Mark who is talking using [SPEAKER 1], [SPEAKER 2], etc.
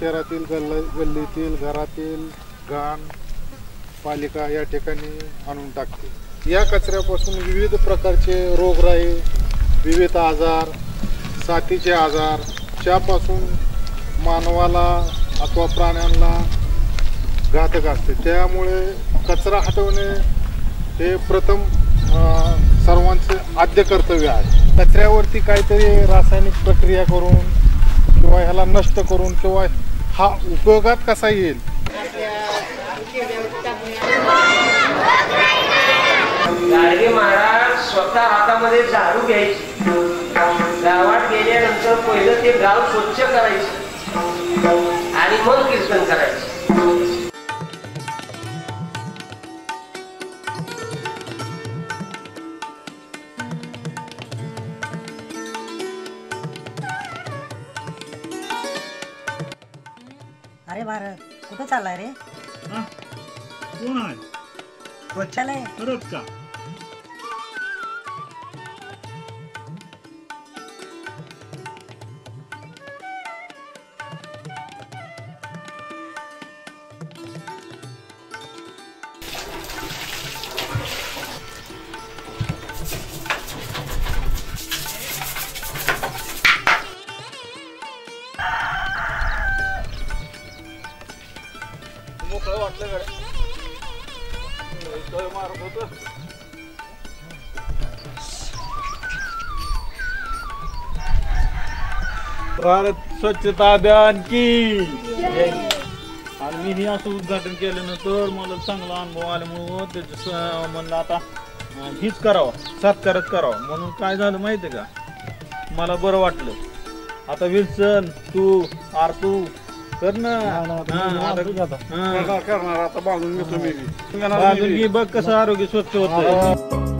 [SPEAKER 1] शहरातील गल्लीतील घरातील घाण पालिका या ठिकाणी आणून टाकते। या कचऱ्यापासून विविध प्रकारचे रोगराई, विविध आजार, साथीचे आजार ज्यापासून मानवाला अथवा प्राण्यांना घातक असते। त्यामुळे कचरा हटवणे हे प्रथम सर्वांचे आद्य कर्तव्य आहे। कचऱ्यावरती काहीतरी रासायनिक प्रक्रिया करून किंवा ह्याला नष्ट करून किंवा हा उपयोगात कसा येईल
[SPEAKER 2] गाडगे महाराज स्वतः हातामध्ये झाडू घ्यायची, गावात गेल्यानंतर पहिलं ते गाव स्वच्छ करायचे आणि मग कीर्तन करायचे।
[SPEAKER 3] अरे भारत कुठं चाललाय रे?
[SPEAKER 4] कोण आहे?
[SPEAKER 3] स्वच्छालय
[SPEAKER 4] खरंच का?
[SPEAKER 1] मोकळं वाटलं गड्या मारत होत।
[SPEAKER 4] भारत स्वच्छता अभियान की आणि मी हे असं उद्घाटन केल्यानंतर मला चांगला अनुभव आल्यामुळं त्याचं म्हणलं आता हीच करावं, सत्कारच करावं। म्हणून काय झालं माहिती आहे का, मला बरं वाटलं। आता विल्सन तू आरतू कर ना,
[SPEAKER 1] करणार आता बांधून घेतो मी
[SPEAKER 4] बाजून घे, बघ कसं आरोग्य स्वच्छ होतं।